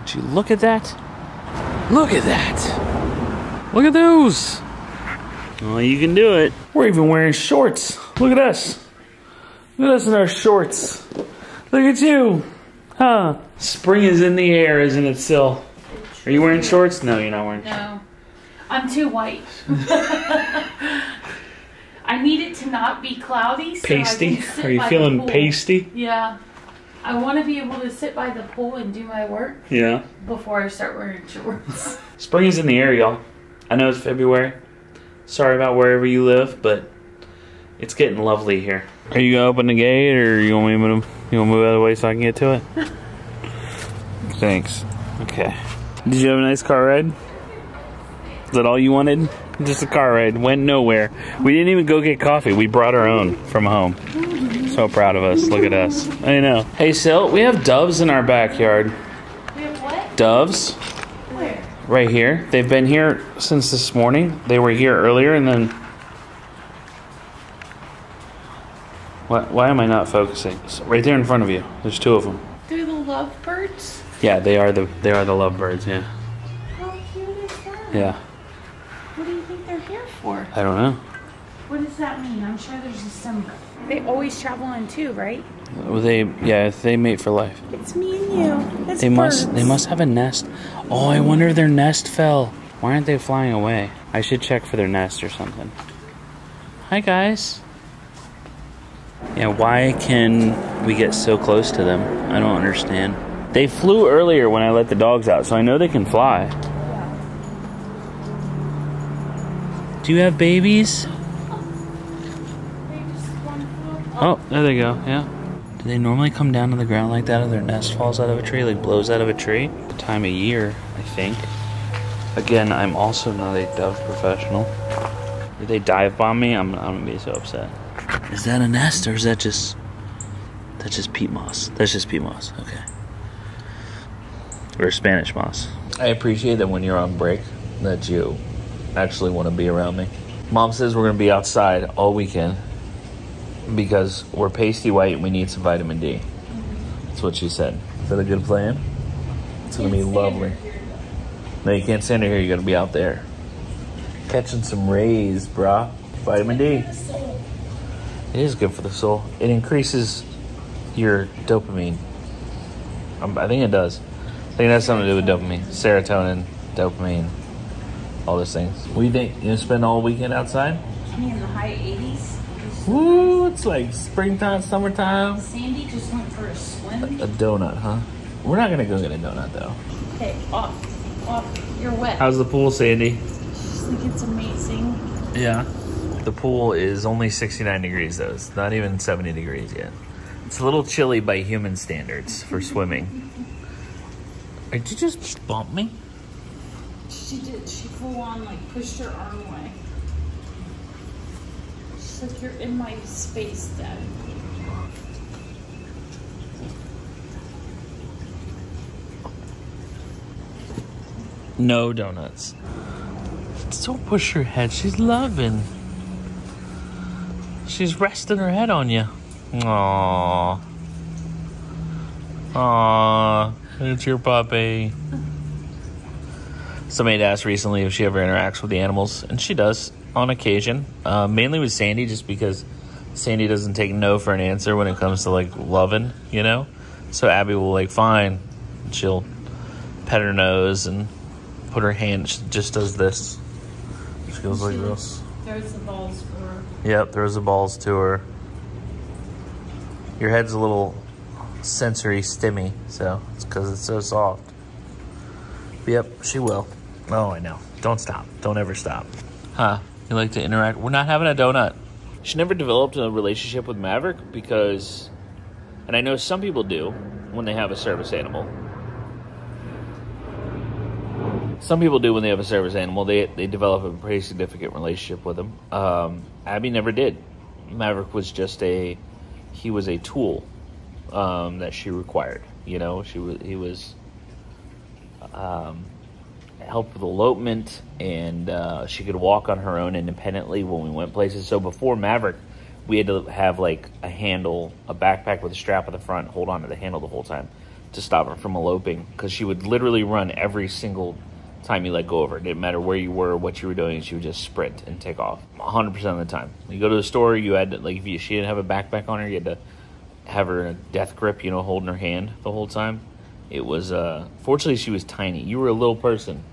Would you look at that? Look at that. Look at those. Well, you can do it. We're even wearing shorts. Look at us. Look at us in our shorts. Look at you. Huh. Spring is in the air, isn't it, Sil? Are you wearing shorts? No, you're not wearing shorts. No. I'm too white. I need it to not be cloudy. So Pasty? Are you feeling pasty? Yeah. I want to be able to sit by the pool and do my work. Yeah. Before I start wearing shorts. Spring is in the air, y'all. I know it's February. Sorry about wherever you live, but it's getting lovely here. Are you gonna open the gate, or you want me to move out of the way so I can get to it? Thanks. Okay. Did you have a nice car ride? Is that all you wanted? Just a car ride. Went nowhere. We didn't even go get coffee. We brought our own from home. So proud of us. Look at us. I know. Hey, Sil, we have doves in our backyard. We have what? Doves. Where? Right here. They've been here since this morning. They were here earlier and then... Why am I not focusing? It's right there in front of you. There's two of them. They're the lovebirds? Yeah, they are the lovebirds, yeah. How cute is that? Yeah. What do you think they're here for? I don't know. What does that mean? I'm sure there's a symbol. They always travel in two, right? Well, they mate for life. It's me and you. It's They birds. must have a nest. Oh, I wonder if their nest fell. Why aren't they flying away? I should check for their nest or something. Hi, guys. Yeah, why can we get so close to them? I don't understand. They flew earlier when I let the dogs out, so I know they can fly. Yeah. Do you have babies? Oh, there they go, yeah. Do they normally come down to the ground like that if their nest falls out of a tree, like blows out of a tree? The time of year, I think. Again, I'm also not a dove professional. If they dive bomb me, I'm gonna be so upset. Is that a nest, or is that just... That's just peat moss. That's just peat moss, okay. Or Spanish moss. I appreciate that when you're on break, that you actually want to be around me. Mom says we're gonna be outside all weekend because we're pasty white and we need some vitamin D. That's what she said. Is that a good plan? It's gonna be lovely. No, you can't stand here. You gotta be out there. Catching some rays, brah. Vitamin D. It is good for the soul. It increases your dopamine. I think it does. I think it has something to do with dopamine. Serotonin, dopamine, all those things. What do you think? You gonna spend all weekend outside? In the high 80s. Woo, it's like springtime, summertime. Sandy just went for a swim. A donut, huh? We're not gonna go get a donut though. Okay, off. You're wet. How's the pool, Sandy? I just think it's amazing. Yeah. The pool is only 69 degrees though. It's not even 70 degrees yet. It's a little chilly by human standards for swimming. Did you just bump me? She did. She full on pushed her arm away. She's like, you're in my space, Dad. No donuts. Don't push her head. She's loving. She's resting her head on you. Aww. Aww. It's your puppy. Somebody asked recently if she ever interacts with the animals, and she does on occasion. Mainly with Sandy, just because Sandy doesn't take no for an answer when it comes to loving, you know? So Abby will fine. She'll pet her nose and put her hand, she just does this. She goes like this. Throws the balls for her. Yep, throws the balls to her. Your head's a little sensory stimmy, so it's because it's so soft. But yep, she will. Oh, I know. Don't stop. Don't ever stop. Huh? You like to interact? We're not having a donut. She never developed a relationship with Maverick because, and I know some people do when they have a service animal. Some people do when they have a service animal. They develop a pretty significant relationship with them. Abby never did. Maverick was just he was a tool that she required. You know, he was helped with elopement, and she could walk on her own independently when we went places. So before Maverick, we had to have a handle, a backpack with a strap at the front, hold on to the handle the whole time. to stop her from eloping, because she would literally run every single time you let go of her. It didn't matter where you were, what you were doing, she would just sprint and take off 100% of the time. You go to the store, you had to, like, if she didn't have a backpack on her, you had to have her in a death grip, you know, holding her hand the whole time. It was, fortunately she was tiny. You were a little person,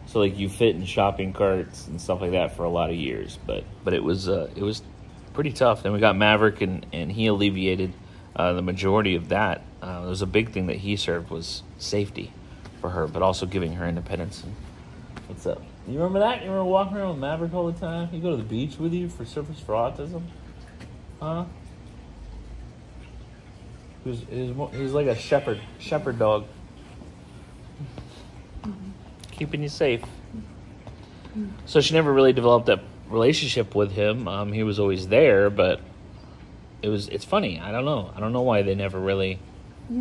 so like you fit in shopping carts and stuff like that for a lot of years, but it was pretty tough. Then we got Maverick, and he alleviated the majority of that. It was a big thing that he served, was safety for her, but also giving her independence. And what's up? You remember that? You remember walking around with Maverick all the time? You go to the beach with you for Surfers for Autism? Huh? He was like a shepherd dog. Keeping you safe. So she never really developed that relationship with him. He was always there, but it's funny. I don't know why they never really.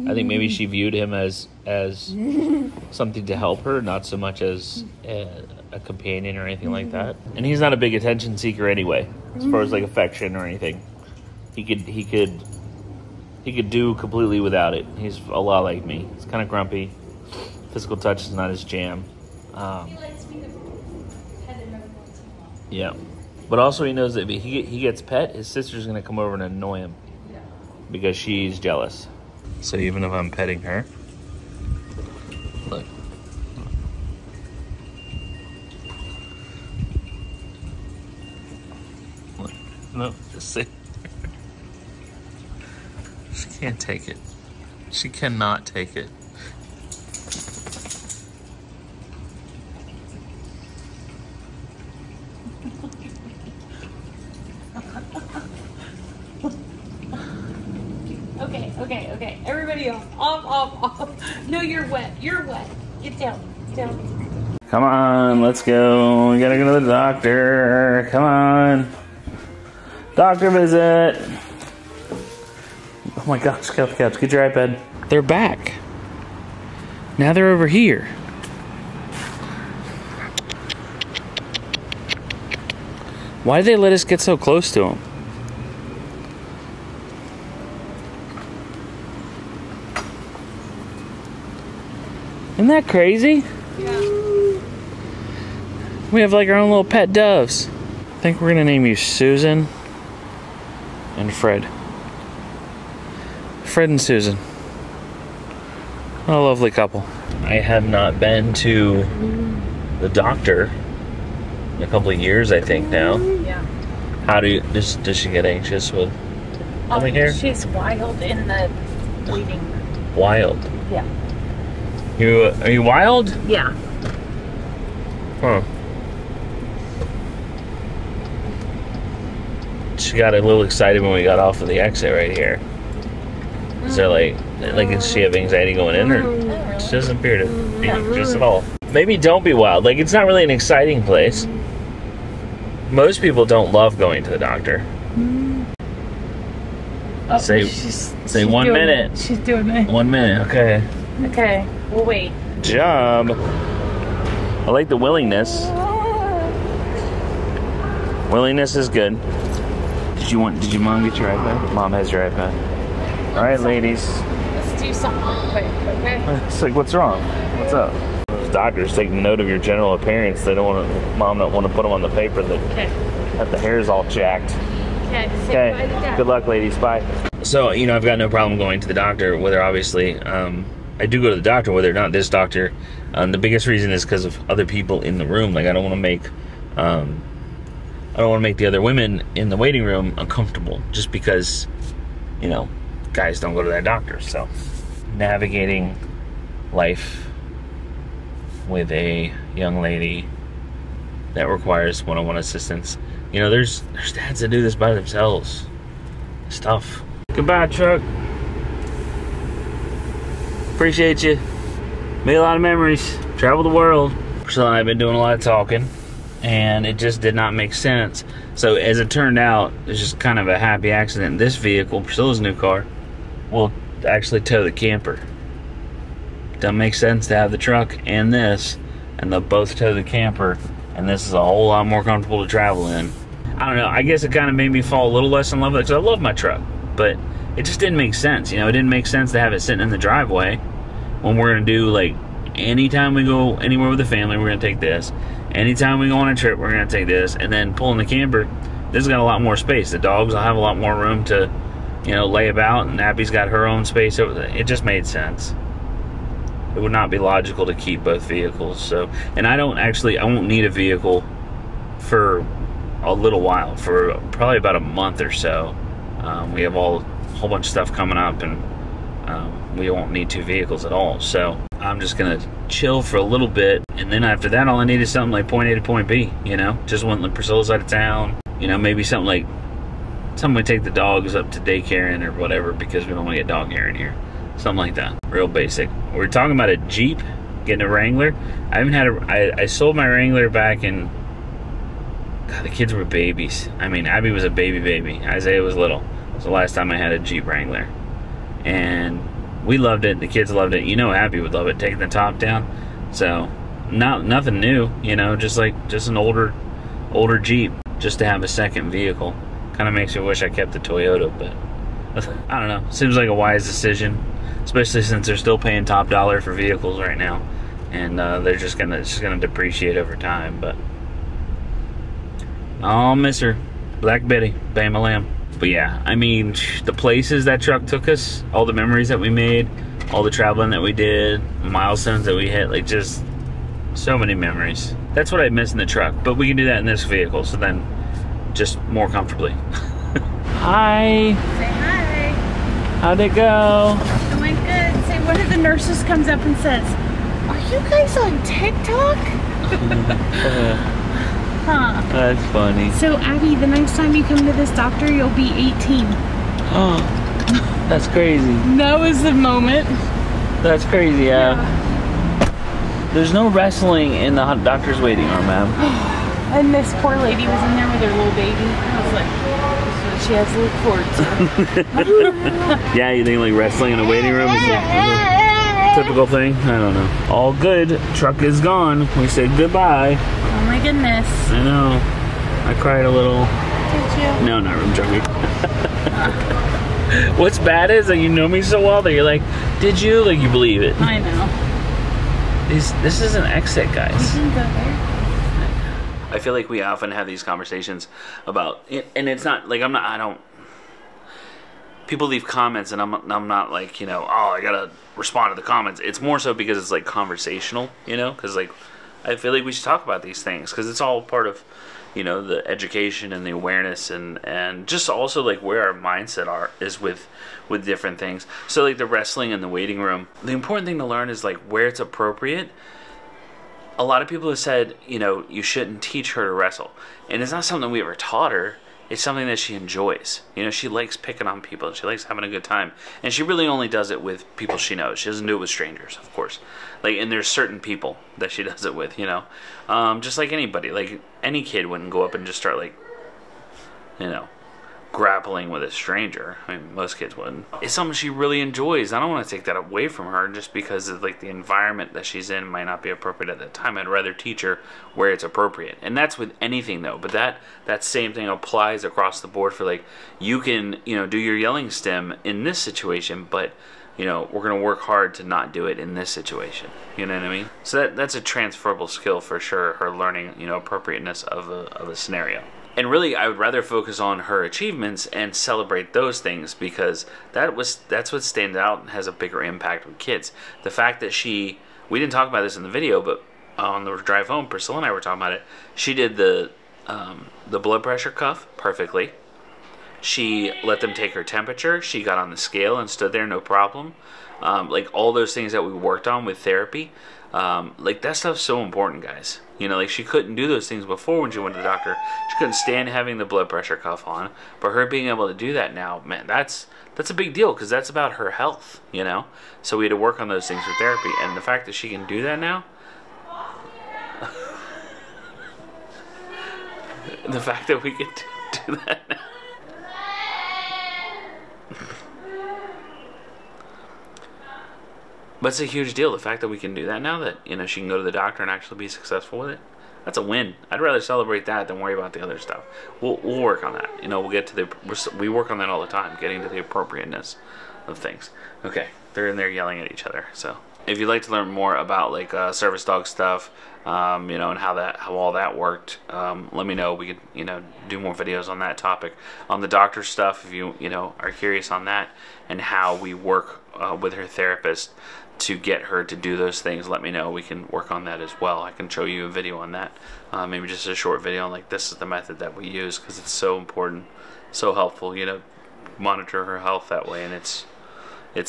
I think maybe she viewed him as something to help her, not so much as a companion or anything like that. And he's not a big attention seeker anyway, as far as like affection or anything. He could do completely without it. He's a lot like me. He's kind of grumpy. Physical touch is not his jam. He likes me to pet him every once in a while. Yeah. But also he knows that if he gets pet, his sister's going to come over and annoy him. Yeah. Because she's jealous. So even if I'm petting her, look. Look. No, just sit. She can't take it. She cannot take it. Okay. Everybody off. No, you're wet. Get down. Come on, let's go. We gotta go to the doctor. Come on. Doctor visit. Oh my gosh, Caps, get your iPad. They're back. Now they're over here. Why did they let us get so close to them? Isn't that crazy? Yeah. We have like our own little pet doves. I think we're gonna name you Susan and Fred. Fred and Susan. What a lovely couple. I have not been to the doctor in a couple of years, I think now. Yeah. How does she get anxious with coming here? She's wild in the waiting room. Wild. Yeah. Are you wild? Yeah. Huh. She got a little excited when we got off of the exit right here. Is there like does she have anxiety going in, or she doesn't appear to be anxious at all? Maybe don't be wild. Like, it's not really an exciting place. Most people don't love going to the doctor. Oh, Say 1 minute. She's doing it. 1 minute, okay. Okay, we'll wait. Job. I like the willingness. Willingness is good. Did your mom get your iPad? Mom has your iPad. All right, ladies. Let's do something real quick, okay? It's like, what's wrong? What's up? Doctors taking note of your general appearance. They don't want to. Mom don't want to put them on the paper that the hair's all jacked. Okay. Good luck, ladies. Bye. So, I've got no problem going to the doctor with her, obviously. I do go to the doctor, whether or not this doctor. The biggest reason is because of other people in the room. Like, I don't want to make the other women in the waiting room uncomfortable, just because, guys don't go to that doctor. So, navigating life with a young lady that requires one-on-one assistance. There's dads that do this by themselves. It's tough. Goodbye, truck. Appreciate you. Made a lot of memories. Traveled the world. Priscilla and I have been doing a lot of talking, and it just did not make sense. So as it turned out, it's just kind of a happy accident. This vehicle, Priscilla's new car, will actually tow the camper. Doesn't make sense to have the truck and this, and they'll both tow the camper, and this is a whole lot more comfortable to travel in. I don't know, I guess it kind of made me fall a little less in love with it, because I love my truck, but it just didn't make sense. It didn't make sense to have it sitting in the driveway. when we're gonna do, like, anytime we go anywhere with the family, we're gonna take this. Anytime we go on a trip, we're gonna take this. And then pulling the camper, this has got a lot more space. The dogs will have a lot more room to, you know, lay about, and Abby's got her own space over there. It just made sense. It would not be logical to keep both vehicles. So, and I won't need a vehicle for a little while, for probably about a month or so. We have a whole bunch of stuff coming up, and we won't need 2 vehicles at all. So I'm just gonna chill for a little bit, and then after that, all I need is something like point A to point B. You know, just when Priscilla's out of town. You know, maybe something we take the dogs up to daycare in or whatever, because we don't want to get dog hair in here. Something like that. Real basic. We're talking about a Jeep, getting a Wrangler. I haven't had I sold my Wrangler back in, God, the kids were babies. I mean, Abby was a baby. Isaiah was little. It was the last time I had a Jeep Wrangler. And we loved it. The kids loved it. You know, Abby would love it, taking the top down. So, nothing new, you know, just an older Jeep, just to have a second vehicle. Kind of makes me wish I kept the Toyota, but I don't know. Seems like a wise decision, especially since they're still paying top dollar for vehicles right now, and they're just gonna depreciate over time. But I'll miss her, Black Betty, Bama Lamb. But yeah, I mean, the places that truck took us, all the memories that we made, all the traveling that we did, milestones that we hit, like, just so many memories. That's what I miss in the truck, but we can do that in this vehicle, so then just more comfortably. Hi. Say hi. How'd it go? Doing good. Say, one of the nurses comes up and says, "Are you guys on TikTok?" Huh. That's funny. So, Abby, the next time you come to this doctor, you'll be 18. Oh, that's crazy. That was the moment. That's crazy, yeah. There's no wrestling in the doctor's waiting room, ma'am. And this poor lady was in there with her little baby. I was like, this is what she has to look forward to. Yeah, you think like wrestling in a waiting room is a typical thing? I don't know. All good. Truck is gone. We said goodbye. Oh my goodness. I know. I cried a little. Did you? No, not room joking. What's bad is that you know me so well that you're like, did you? Like, you believe it. I know. This is an exit, guys. You can go there. I feel like we often have these conversations about, and it's not like I don't. People leave comments, and I'm not like, you know, oh, I gotta respond to the comments. It's more so because it's like conversational, you know, because like I feel like we should talk about these things because it's all part of, you know, the education and the awareness and just also like where our mindset is with different things. So like the wrestling in the waiting room, the important thing to learn is like where it's appropriate. A lot of people have said, you know, you shouldn't teach her to wrestle, and it's not something we ever taught her. It's something that she enjoys. You know, she likes picking on people. She likes having a good time. And she really only does it with people she knows. She doesn't do it with strangers, of course. Like, and there's certain people that she does it with, you know. Just like anybody. Like, any kid wouldn't go up and just start, like, you know, grappling with a stranger. I mean, most kids wouldn't. It's something she really enjoys. I don't want to take that away from her just because of, like, the environment that she's in might not be appropriate at that time. I'd rather teach her where it's appropriate. And that's with anything, though. But that same thing applies across the board for, like, you can, you know, do your yelling stem in this situation, but, you know, we're going to work hard to not do it in this situation. You know what I mean? So that's a transferable skill for sure, her learning, you know, appropriateness of a scenario. And really, I would rather focus on her achievements and celebrate those things because that's what stands out and has a bigger impact with kids. The fact that we didn't talk about this in the video, but on the drive home, Priscilla and I were talking about it. She did the blood pressure cuff perfectly. She let them take her temperature. She got on the scale and stood there, no problem. Like all those things that we worked on with therapy, like that stuff's so important, guys. You know, like she couldn't do those things before when she went to the doctor. She couldn't stand having the blood pressure cuff on, but her being able to do that now, man, that's a big deal because that's about her health, you know. So we had to work on those things with therapy, and the fact that she can do that now, the fact that we can do that now. But it's a huge deal, the fact that we can do that now, that, you know, she can go to the doctor and actually be successful with it. That's a win. I'd rather celebrate that than worry about the other stuff. We'll work on that. You know, we'll get to we work on that all the time, getting to the appropriateness of things. Okay, they're in there yelling at each other, so If you'd like to learn more about like service dog stuff, you know, and how all that worked, let me know. We could, you know, do more videos on that topic. On the doctor stuff, if you know, are curious on that and how we work with her therapist to get her to do those things, let me know. We can work on that as well. I can show you a video on that, maybe just a short video on like this is the method that we use, because it's so important, so helpful, you know, monitor her health that way, and it's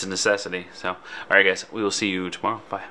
a necessity. So, all right, guys, we will see you tomorrow. Bye.